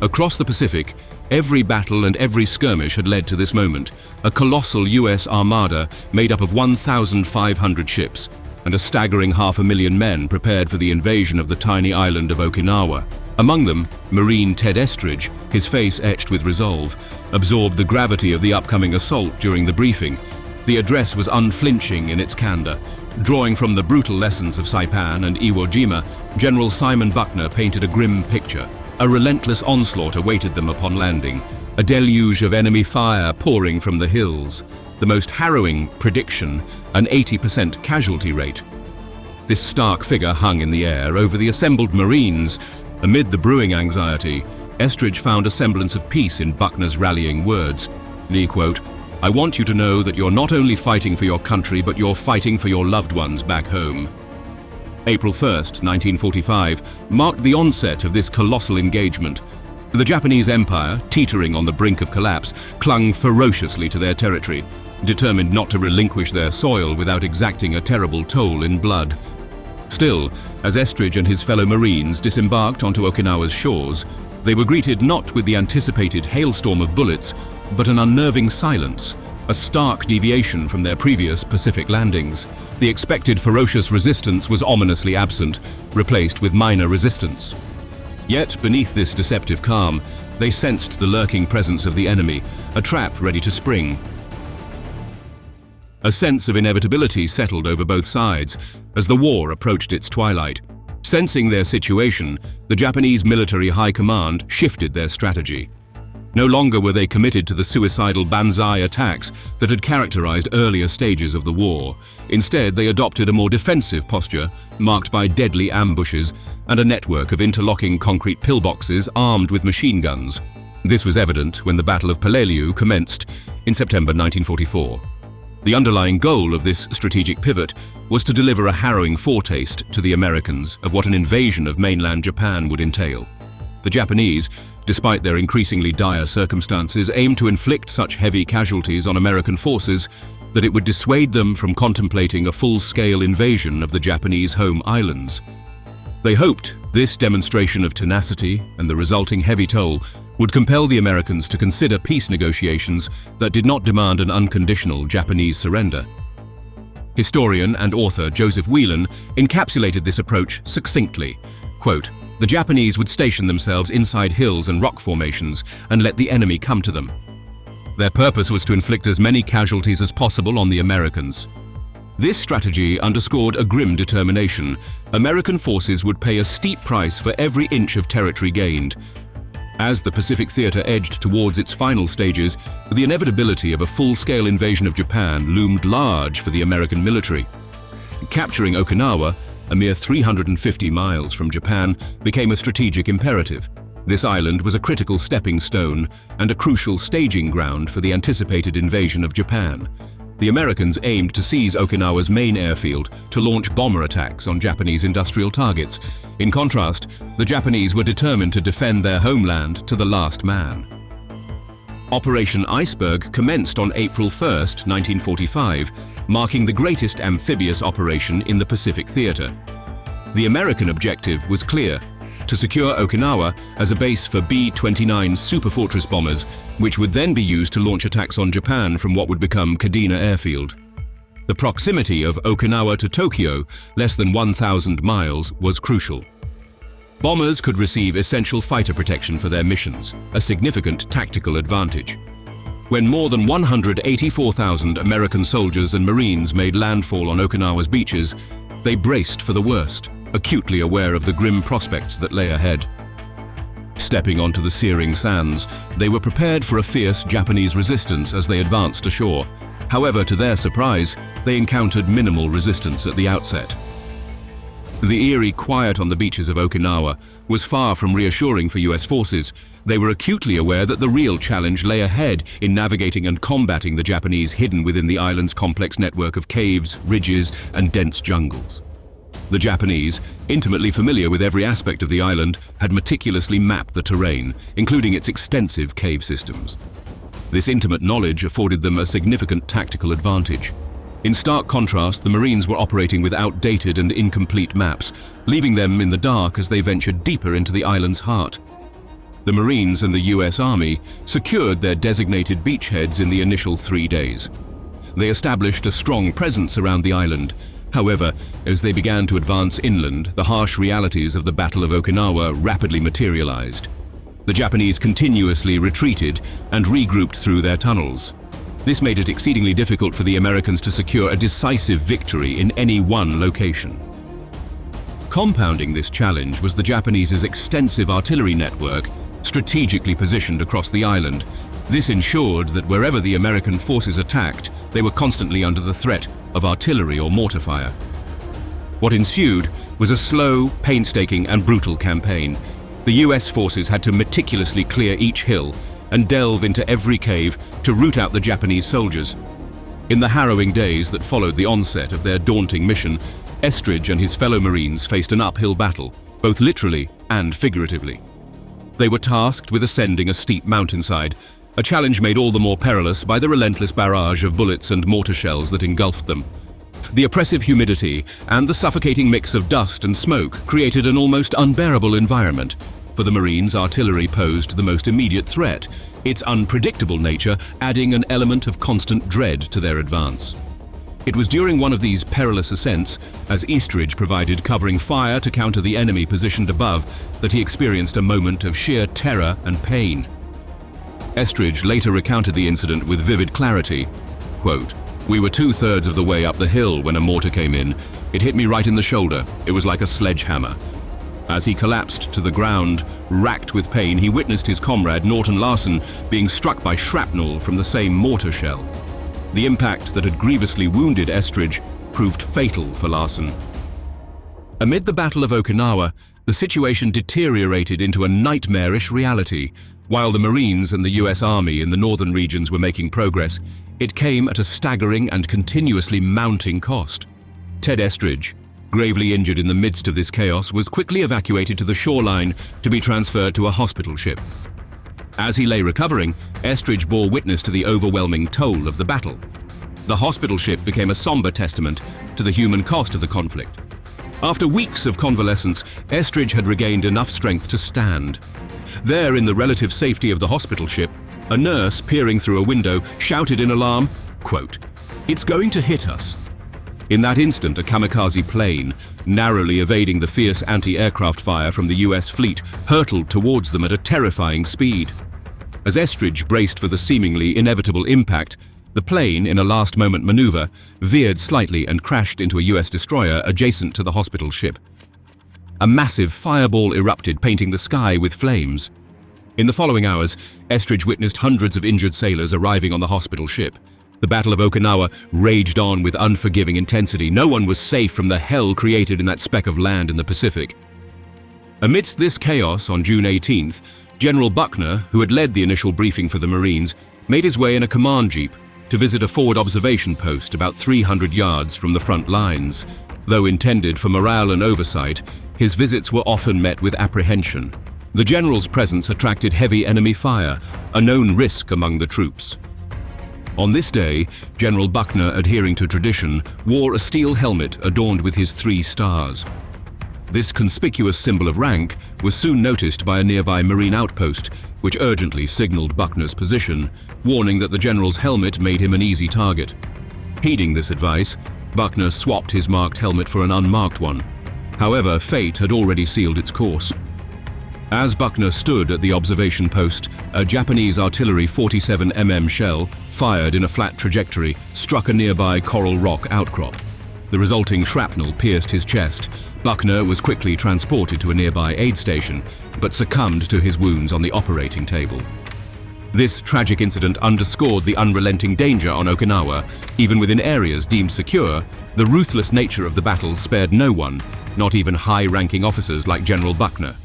Across the Pacific, every battle and every skirmish had led to this moment, a colossal US armada made up of 1,500 ships, and a staggering 500,000 men prepared for the invasion of the tiny island of Okinawa. Among them, Marine Ted Estridge, his face etched with resolve, absorbed the gravity of the upcoming assault during the briefing. The address was unflinching in its candor. Drawing from the brutal lessons of Saipan and Iwo Jima, General Simon Buckner painted a grim picture. A relentless onslaught awaited them upon landing, a deluge of enemy fire pouring from the hills. The most harrowing prediction, an 80% casualty rate. This stark figure hung in the air over the assembled Marines. Amid the brewing anxiety, Estridge found a semblance of peace in Buckner's rallying words. Lee quote, "I want you to know that you're not only fighting for your country, but you're fighting for your loved ones back home." April 1st, 1945, marked the onset of this colossal engagement. The Japanese Empire, teetering on the brink of collapse, clung ferociously to their territory, determined not to relinquish their soil without exacting a terrible toll in blood. Still, as Estridge and his fellow Marines disembarked onto Okinawa's shores, they were greeted not with the anticipated hailstorm of bullets, but an unnerving silence, a stark deviation from their previous Pacific landings. The expected ferocious resistance was ominously absent, replaced with minor resistance. Yet, beneath this deceptive calm, they sensed the lurking presence of the enemy, a trap ready to spring. A sense of inevitability settled over both sides as the war approached its twilight. Sensing their situation, the Japanese military high command shifted their strategy. No longer were they committed to the suicidal banzai attacks that had characterized earlier stages of the war. Instead, they adopted a more defensive posture, marked by deadly ambushes and a network of interlocking concrete pillboxes armed with machine guns. This was evident when the Battle of Peleliu commenced in September 1944. The underlying goal of this strategic pivot was to deliver a harrowing foretaste to the Americans of what an invasion of mainland Japan would entail. The Japanese, despite their increasingly dire circumstances, aimed to inflict such heavy casualties on American forces that it would dissuade them from contemplating a full-scale invasion of the Japanese home islands. They hoped this demonstration of tenacity and the resulting heavy toll would compel the Americans to consider peace negotiations that did not demand an unconditional Japanese surrender. Historian and author Joseph Whelan encapsulated this approach succinctly. Quote, "The Japanese would station themselves inside hills and rock formations and let the enemy come to them. Their purpose was to inflict as many casualties as possible on the Americans." This strategy underscored a grim determination. American forces would pay a steep price for every inch of territory gained. As the Pacific Theater edged towards its final stages, the inevitability of a full-scale invasion of Japan loomed large for the American military. Capturing Okinawa, a mere 350 miles from Japan, became a strategic imperative. This island was a critical stepping stone and a crucial staging ground for the anticipated invasion of Japan. The Americans aimed to seize Okinawa's main airfield to launch bomber attacks on Japanese industrial targets. In contrast, the Japanese were determined to defend their homeland to the last man. Operation Iceberg commenced on April 1st, 1945, marking the greatest amphibious operation in the Pacific Theater. The American objective was clear: to secure Okinawa as a base for B-29 Superfortress bombers, which would then be used to launch attacks on Japan from what would become Kadena Airfield. The proximity of Okinawa to Tokyo, less than 1,000 miles, was crucial. Bombers could receive essential fighter protection for their missions, a significant tactical advantage. When more than 184,000 American soldiers and Marines made landfall on Okinawa's beaches, they braced for the worst, acutely aware of the grim prospects that lay ahead. Stepping onto the searing sands, they were prepared for a fierce Japanese resistance as they advanced ashore. However, to their surprise, they encountered minimal resistance at the outset. The eerie quiet on the beaches of Okinawa was far from reassuring for US forces. They were acutely aware that the real challenge lay ahead in navigating and combating the Japanese hidden within the island's complex network of caves, ridges, and dense jungles. The Japanese, intimately familiar with every aspect of the island, had meticulously mapped the terrain, including its extensive cave systems. This intimate knowledge afforded them a significant tactical advantage. In stark contrast, the Marines were operating with outdated and incomplete maps, leaving them in the dark as they ventured deeper into the island's heart. The Marines and the US Army secured their designated beachheads in the initial 3 days. They established a strong presence around the island. However, as they began to advance inland, the harsh realities of the Battle of Okinawa rapidly materialized. The Japanese continuously retreated and regrouped through their tunnels. This made it exceedingly difficult for the Americans to secure a decisive victory in any one location. Compounding this challenge was the Japanese's extensive artillery network, strategically positioned across the island. This ensured that wherever the American forces attacked, they were constantly under the threat of artillery or mortar fire. What ensued was a slow, painstaking and brutal campaign. The US forces had to meticulously clear each hill and delve into every cave to root out the Japanese soldiers. In the harrowing days that followed the onset of their daunting mission, Estridge and his fellow Marines faced an uphill battle, both literally and figuratively. They were tasked with ascending a steep mountainside, a challenge made all the more perilous by the relentless barrage of bullets and mortar shells that engulfed them. The oppressive humidity and the suffocating mix of dust and smoke created an almost unbearable environment. For the Marines, artillery posed the most immediate threat, its unpredictable nature adding an element of constant dread to their advance. It was during one of these perilous ascents, as Estridge provided covering fire to counter the enemy positioned above, that he experienced a moment of sheer terror and pain. Estridge later recounted the incident with vivid clarity. Quote, "We were 2/3 of the way up the hill when a mortar came in. It hit me right in the shoulder. It was like a sledgehammer." As he collapsed to the ground, racked with pain, he witnessed his comrade Norton Larsen being struck by shrapnel from the same mortar shell. The impact that had grievously wounded Estridge proved fatal for Larsen. Amid the Battle of Okinawa, the situation deteriorated into a nightmarish reality. While the Marines and the US Army in the northern regions were making progress, it came at a staggering and continuously mounting cost. Ted Estridge, gravely injured in the midst of this chaos, was quickly evacuated to the shoreline to be transferred to a hospital ship. As he lay recovering, Estridge bore witness to the overwhelming toll of the battle. The hospital ship became a somber testament to the human cost of the conflict. After weeks of convalescence, Estridge had regained enough strength to stand. There, in the relative safety of the hospital ship, a nurse peering through a window shouted in alarm, quote, "It's going to hit us." In that instant, a kamikaze plane, narrowly evading the fierce anti-aircraft fire from the US fleet, hurtled towards them at a terrifying speed. As Estridge braced for the seemingly inevitable impact, the plane, in a last-moment maneuver, veered slightly and crashed into a US destroyer adjacent to the hospital ship. A massive fireball erupted, painting the sky with flames. In the following hours, Estridge witnessed hundreds of injured sailors arriving on the hospital ship. The Battle of Okinawa raged on with unforgiving intensity. No one was safe from the hell created in that speck of land in the Pacific. Amidst this chaos, on June 18th, General Buckner, who had led the initial briefing for the Marines, made his way in a command jeep to visit a forward observation post about 300 yards from the front lines. Though intended for morale and oversight, his visits were often met with apprehension. The general's presence attracted heavy enemy fire, a known risk among the troops. On this day, General Buckner, adhering to tradition, wore a steel helmet adorned with his 3 stars. This conspicuous symbol of rank was soon noticed by a nearby Marine outpost, which urgently signaled Buckner's position, warning that the general's helmet made him an easy target. Heeding this advice, Buckner swapped his marked helmet for an unmarked one. However, fate had already sealed its course. As Buckner stood at the observation post, a Japanese artillery 47 mm shell, fired in a flat trajectory, struck a nearby coral rock outcrop. The resulting shrapnel pierced his chest. Buckner was quickly transported to a nearby aid station, but succumbed to his wounds on the operating table. This tragic incident underscored the unrelenting danger on Okinawa. Even within areas deemed secure, the ruthless nature of the battle spared no one, not even high-ranking officers like General Buckner.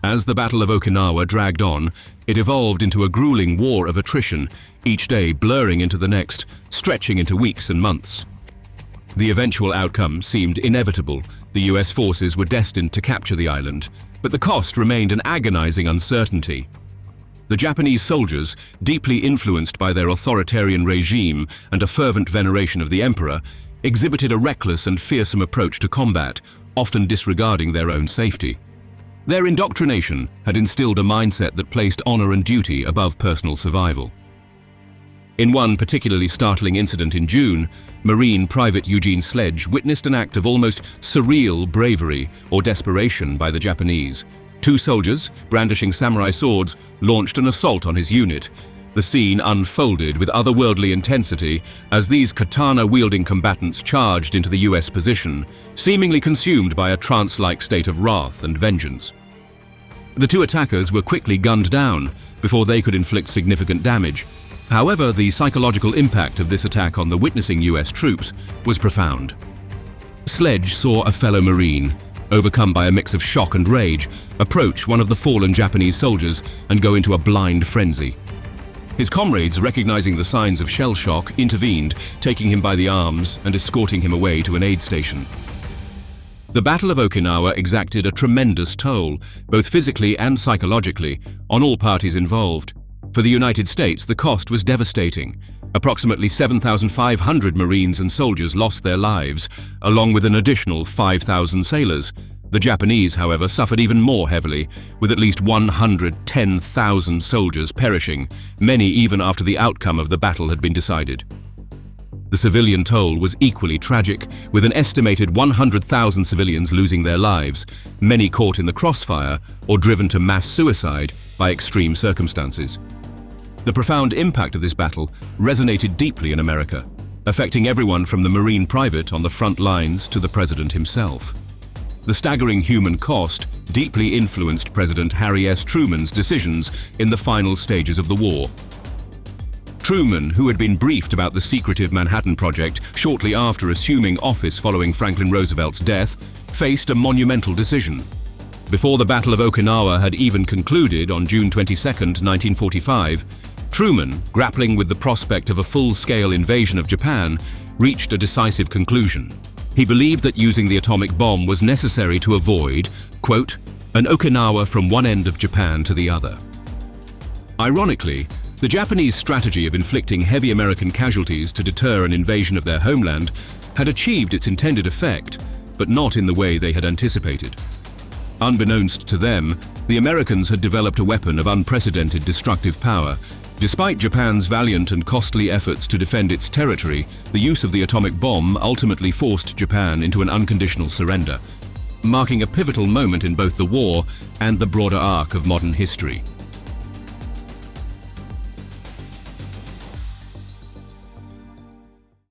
As the Battle of Okinawa dragged on, it evolved into a grueling war of attrition, each day blurring into the next, stretching into weeks and months. The eventual outcome seemed inevitable. The US forces were destined to capture the island, but the cost remained an agonizing uncertainty. The Japanese soldiers, deeply influenced by their authoritarian regime and a fervent veneration of the emperor, exhibited a reckless and fearsome approach to combat, often disregarding their own safety. Their indoctrination had instilled a mindset that placed honor and duty above personal survival. In one particularly startling incident in June, Marine Private Eugene Sledge witnessed an act of almost surreal bravery or desperation by the Japanese. Two soldiers, brandishing samurai swords, launched an assault on his unit. The scene unfolded with otherworldly intensity as these katana-wielding combatants charged into the US position, seemingly consumed by a trance-like state of wrath and vengeance. The two attackers were quickly gunned down before they could inflict significant damage. However, the psychological impact of this attack on the witnessing US troops was profound. Sledge saw a fellow Marine, overcome by a mix of shock and rage, approach one of the fallen Japanese soldiers and go into a blind frenzy. His comrades, recognizing the signs of shell shock, intervened, taking him by the arms and escorting him away to an aid station. The Battle of Okinawa exacted a tremendous toll, both physically and psychologically, on all parties involved. For the United States, the cost was devastating. Approximately 7,500 Marines and soldiers lost their lives, along with an additional 5,000 sailors. The Japanese, however, suffered even more heavily, with at least 110,000 soldiers perishing, many even after the outcome of the battle had been decided. The civilian toll was equally tragic, with an estimated 100,000 civilians losing their lives, many caught in the crossfire or driven to mass suicide by extreme circumstances. The profound impact of this battle resonated deeply in America, affecting everyone from the Marine private on the front lines to the president himself. The staggering human cost deeply influenced President Harry S. Truman's decisions in the final stages of the war. Truman, who had been briefed about the secretive Manhattan Project shortly after assuming office following Franklin Roosevelt's death, faced a monumental decision. Before the Battle of Okinawa had even concluded on June 22, 1945, Truman, grappling with the prospect of a full-scale invasion of Japan, reached a decisive conclusion. He believed that using the atomic bomb was necessary to avoid, quote, an Okinawa from one end of Japan to the other. Ironically, the Japanese strategy of inflicting heavy American casualties to deter an invasion of their homeland had achieved its intended effect, but not in the way they had anticipated. Unbeknownst to them, the Americans had developed a weapon of unprecedented destructive power. Despite Japan's valiant and costly efforts to defend its territory, the use of the atomic bomb ultimately forced Japan into an unconditional surrender, marking a pivotal moment in both the war and the broader arc of modern history.